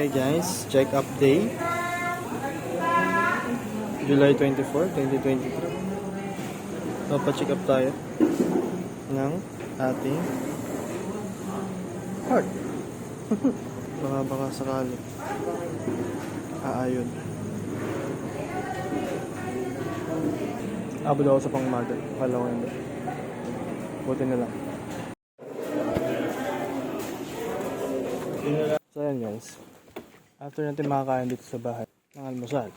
Okay guys, check up day. July 24, 2023. Papacheck up tayo ng ating heart. Baka sakali aayon. Abot ako sa pangmaga. Kala ko hindi. Buti na lang. So yan guys, after natin makakain dito sa bahay ng almusal,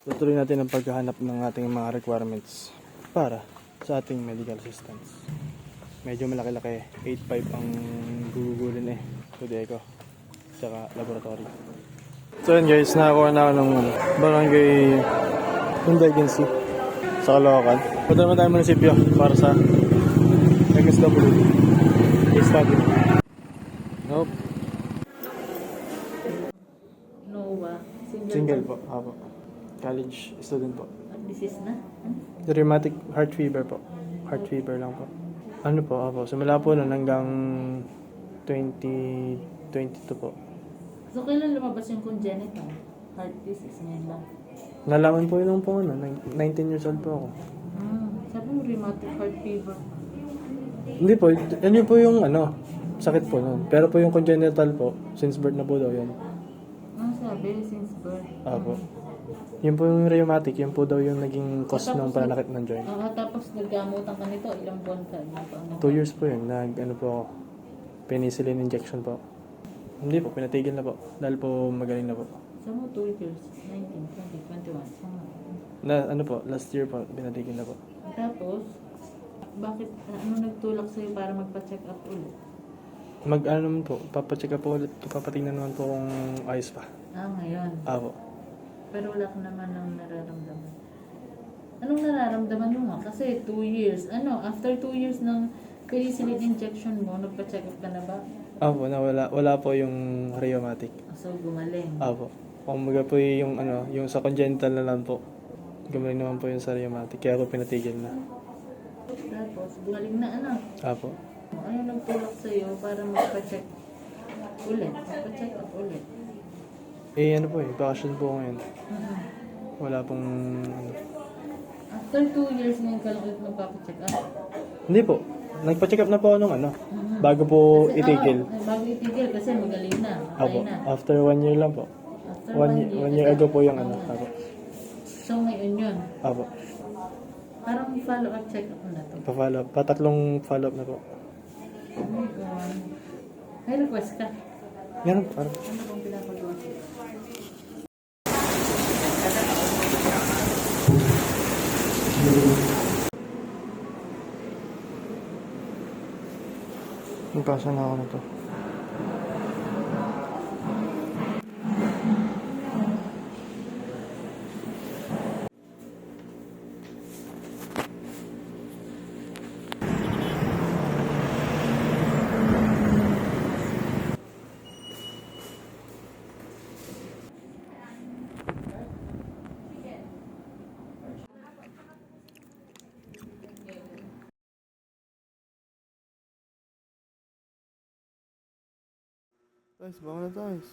tutuloy natin ang paghahanap ng ating mga requirements para sa ating medical assistance. Medyo malaki-laki, 8.5 ang gugugulin to the echo tsaka laboratory. So yan guys, nakakuha na ako ng barangay Hyundai Agency sa Caloocan. Punta naman tayo munisipyo para sa MSW case study. Nope. Single po, apo. College student po. Disease na? Rheumatic heart fever po. Heart fever lang po. Ano po, apo. Simula po nun hanggang 2022 po. So, kailan lumabas yung congenital heart disease ngayon lang? Nalaman po yun po, 19 years old po ako. Sabi mo rheumatic heart fever. Hindi po, yan yun po yung sakit po nun. Pero po yung congenital po, since birth na po daw yun. Sabi, since birth. Apo. Yun po yung rheumatic, yun po daw yung naging cause ng pananakit ng joint. Tapos naggamutan ka nito, ilang buwan ka? 2 years po yun, po ako. Penicillin injection po. Hindi po, pinatigil na po. Dahil po magaling na po. Sa mo 2 years, 19, 20, 21. Sama. Last year po, pinatigil na po. Tapos, bakit, nagtulak sa'yo para magpa-check up ulit? Naman po, papacheck up po ulit. Papatingnan naman po kung ayos pa. Ngayon. Apo. Pero wala ka naman ng nararamdaman. Anong nararamdaman mo nga? Kasi 2 years. After 2 years ng penicillin injection mo, nagpa-check up ka na ba? Apo, wala po yung rheumatic. So, gumaling. Apo. Kumbaga po yung yung sa congenital na lang po. Gumaling naman po yung sa rheumatic. Kaya ako pinatigil na. Tapos, gumaling na Apo. Ano nagtulak sa'yo para magpa-check ulit? Magpa-check up ulit? Bakasyon po ngayon. Wala pong After 2 years ngayon ka lang ulit magpapacheck up? Hindi po. Nagpa-check up na po ako nung bago po Kasi, itigil. Bago itigil kasi magaling na. Apo. Na. After 1 year lang po. After 1 year ago po yung Apo. So ngayon yun? Apo. Parang follow-up check-up na to. Pa-follow up. Patatlong follow up na po. Oh my God. May request ka? Yan po. Ano bang pinapagawa ko? Nagpasa na ako na to. Guys, baka na guys.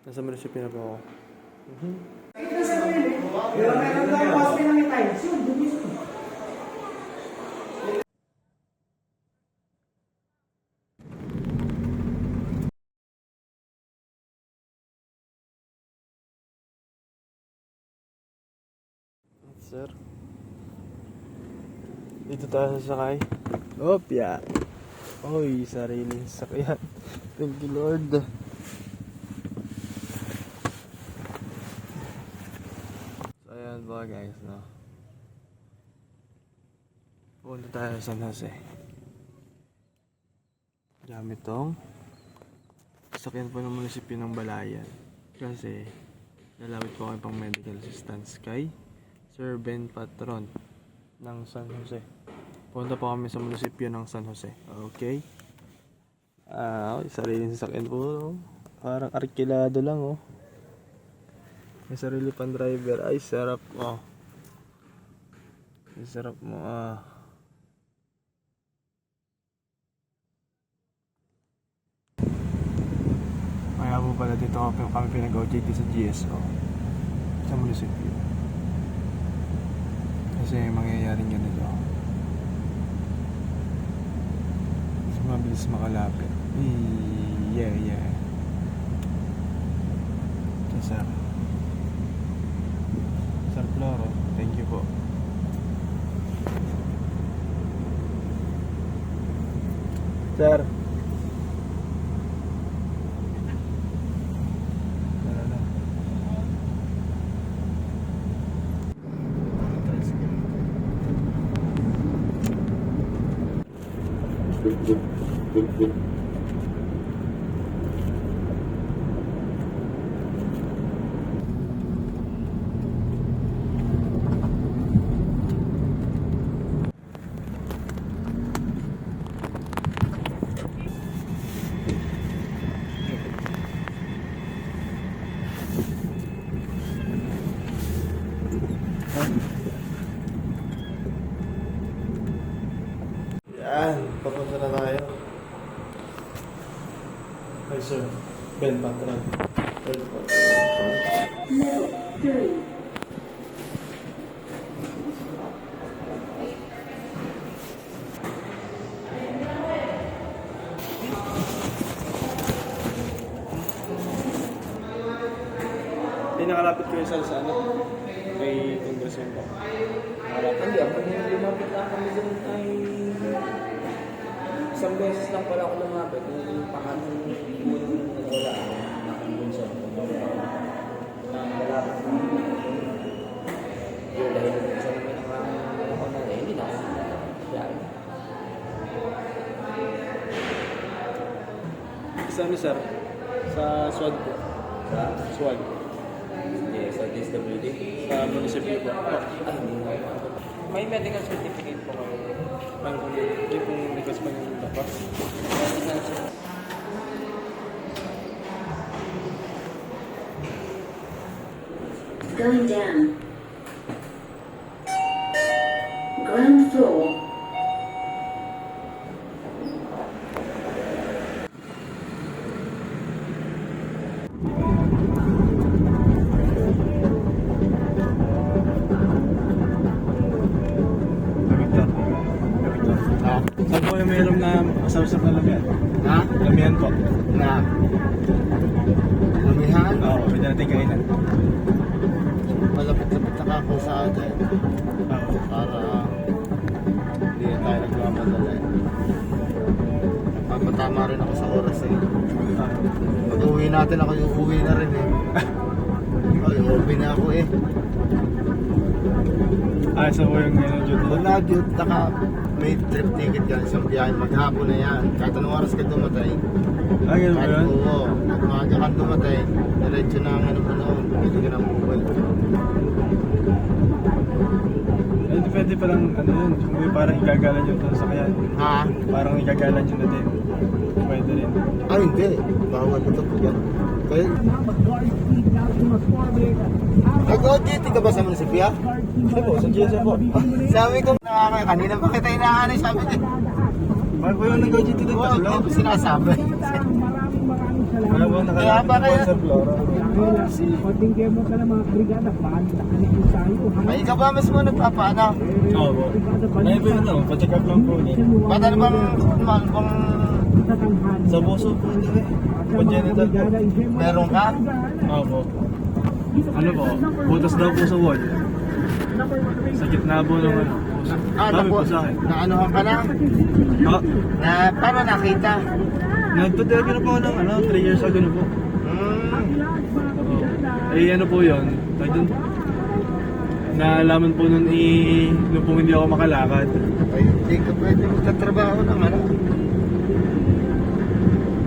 Nasa munisipyo na po ako. Sir. Dito tayo sasakay. Opya. Oy, sariling sakyan. Thank you, Lord. So, ayan po guys, no? Punta tayo sa San Jose. Gamit tong sakyan po ng munisipyo ng Balayan. Kasi, nalawit po kami pang medical assistance kay Sir Ben Patron ng San Jose. Punta po kami sa munisipyo ng San Jose. Okay. Sariling sasakyan po. Parang arkilado lang, oh. May sarili pang driver. Ay, sarap, oh. Ay, sarap mo, ah. pala dito kami pinag-OJT sa GSO sa munisipyo. Kasi mangyayaring ganito. Mas mabilis makalapit. Yeah. Sir. Sir Floro, thank you po. Sir. Tara na. Yan, papunta na tayo. Hi sir, Ben Patran. Third floor. Pinakalapit ko yung sa ano? Kay Congressman po. Hindi, ako lumapit lang kami doon ay isang beses lang pala ako lumapit. Yung pangatong unang wala ako, nakandun sa malapit na yun dahil sa mga ako na hindi na ako. Yan. Sa ano sir? Sa SWAG po. Sa? SWAG. Hindi, sa DSWD. Sa munisipyo po. Ay, hindi na ako. May medical certificate po kayo. Ano po yun? Yung kung request pa ng tapos. Medical certificate. Going down. Ground floor. Saan po yung mayroong na masarap na lamian? Ha? Lamian po. Na? Lumihan? Oo, pwede natin kainan. Malapit-lapit na ako sa atin. Oo. Para hindi na tayo nagmamadala eh. Magpapatama rin ako sa oras eh. Pag uwi natin ako yung uwi na rin eh. Ay, uwi na ako eh. So po yung duty. Pag na-duty ka, may trip ticket yan sa biyahe. Maghapon na yan. Kahit anong oras ka dumatay. Ganun ba Kahit yun? oo. At maaga ka dumatay, diretso na ang ano mo noon. Pwede ka ng mobile. Depende pa lang ano yun. Kung parang igagalan yung sasakyan. Ha? Parang igagalan yun na din. Pwede rin. Ay, hindi. Bawal ito po yan. Kaya... Nag-OJT ka ba sa munisipyo? Ano po? Sa GSO po. Sabi ko, kanina pa kita inaanay, sabi ko. Bakit po yung nag-OJT dito? Oo, hindi ko sinasabi. Wala po Kaya ba kaya? Sir Flora. Patingin mo ka ng mga brigada, paano tayo? Ay, ikaw ba mismo nagpapaano? Oo po. Ayun po yun no, pa-check up lang po ulit. Ba't ano bang Sa puso po hindi eh. Congenital po. meron ka? Oo po. Ano po? Butas daw po sa wall. Sa gitna po ng ano. Puso. Sabi po sa akin. Naanohan ka na? Ah, Na, paano nakita? nagpa-therapy na po ako ng 3 years ago na po. Eh ano po yun? Ay dun, naalaman po nun nung po hindi ako makalakad. Ay, hindi ka pwede magtatrabaho ng ano.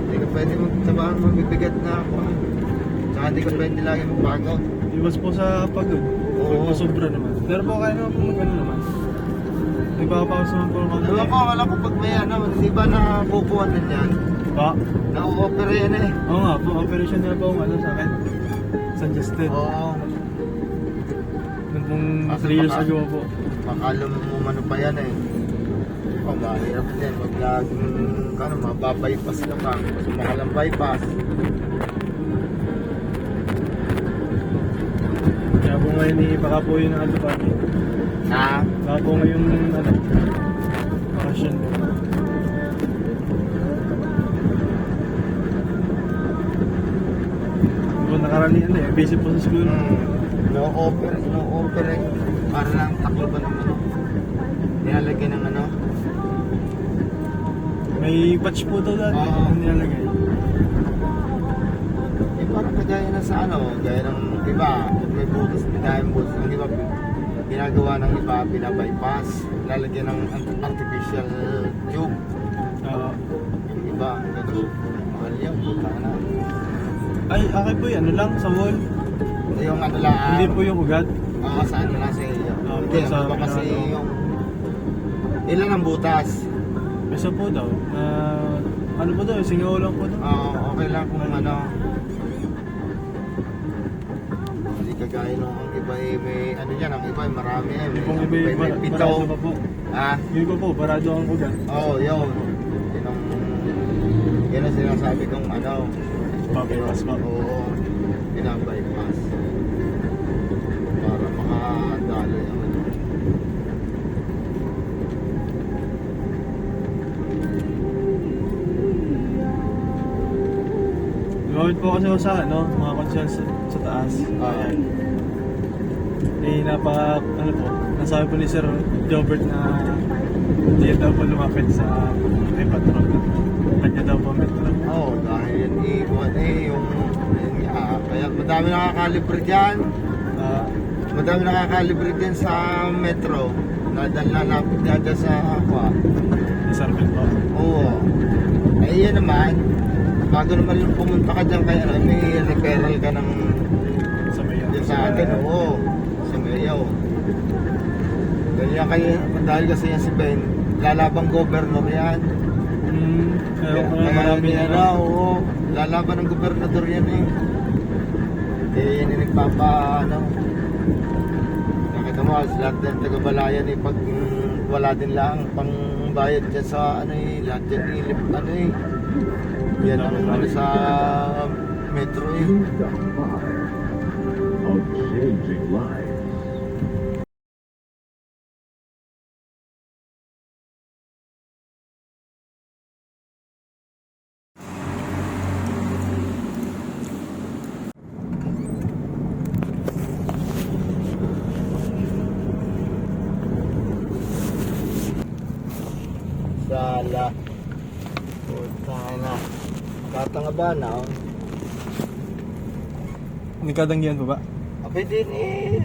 Hindi ka pwede magtrabaho ng mabibigat na ako. Tsaka hindi ka pwede lagi magpagod. Iwas po sa pagod. Oo. Po sobra naman. Pero po kaya naman po mag-ano naman. Nagpapakaos naman po naman. Alam ko, wala ko pag may ano, di ba nakukuha na yan? Pa? Na-o-opera yan eh. Oo nga po, operation na po ang ano sa akin. Suggested. Oo. Nung pong Kaso 3 years baka- ago po. Makalo mo mano pa yan eh. Oh, mahirap din. Wag laging, mababypass ka pa. Gusto makalang bypass. ngayon baka po yun ang pa. Ha? Baka po ngayon bakasyon. Kung nakaralian busy po sa school. No-offer eh. Para lang takbo ba naman. Nilalagyan ng ano? May patch po daw dati. Oo. Ang nilalagay. Eh parang kagaya na sa ano, gaya ng iba, may butas, pinayang butas ng iba, ginagawa ng iba, binabypass, lalagyan ng artificial tube. Oo. Yung iba, gano'n. Mahal yan, puta na. Ay, okay po yan. Ano lang, sa wall. Yung ano lang, Hindi po yung ugat. oo, sa ano lang sa iyo. Ah, Hindi, sa ano ba kasi pinano. yung, ilan ang butas? Isa po daw. Ano po daw, singaw lang po daw. Oo, okay lang kung ano. Hindi kagaya nung ang iba may ano yan, ang iba marami eh. Yung pong iba May barado pitaw. pa po. Ha? Yun po po, barado ang ugat. Oo, yun. Yan ang sinasabi kong ano. Pabypass pa. Oo, binabypass. Para makadali ang ano. Lumawit po kasi ako sa mga konsyal sa taas. Ah. Ano po, nasabi po ni Sir Jobert na hindi daw po lumapit sa may patron. Kanya daw po metro. Oo, dahil yan iwan yung yun nga, kaya madami nakakalibre dyan. Madami nakakalibre dyan sa metro. Dahil nalapit nga dyan sa aqua. Sa Sarvin po. Oo. Eh yan naman, bago naman yung pumunta ka dyan kaya may referral ka ng Sa may dyan sa atin. Oo, sa Mayaw. Dahil kasi yan si Ben, lalabang governor yan. Kaya Marami marami na oo. Lalaban ng gobernador yan eh. Eh, yan yung ano. Nakita mo, lahat ng taga-balayan eh, pag wala din lang pang bayad dyan sa ano eh, lahat dyan ilip, ano eh. Yan ang ano sa metro eh. Of changing lives. Sala. Puta na. Bata nga ba na? Oh? Nikadanggihan po ba? Abay din eh.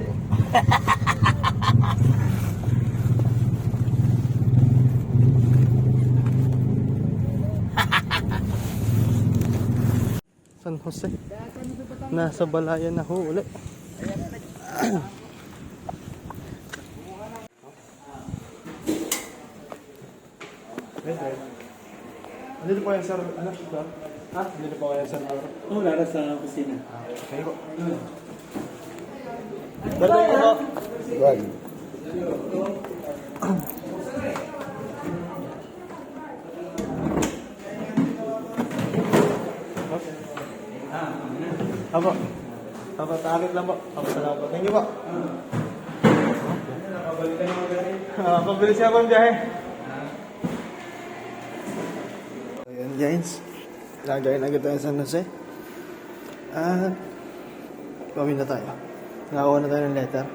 San Jose. Nasa Balayan na ho ulit. Andito po yan, sir. Ano? Sir? Ha? Andito po yan, sir. Oo, laras sa kusina. Okay po. Balik po. Right. Apo. Apo, takit lang po. Apo, salamat po. Thank you po. Pabilis niya po ang biyahe. Ayan guys. Lagay na agad tayo sa San Jose. Gawin na tayo. Nakakuha na tayo ng letter.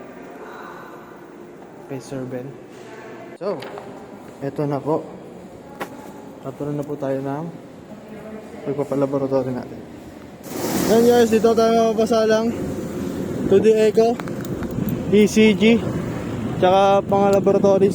Kay Sir Ben. So, eto na po. Tatuloy na po tayo ng pagpapalaboratory natin. Yan guys, dito tayo mapasalang 2D Echo, ECG, tsaka pang laboratories.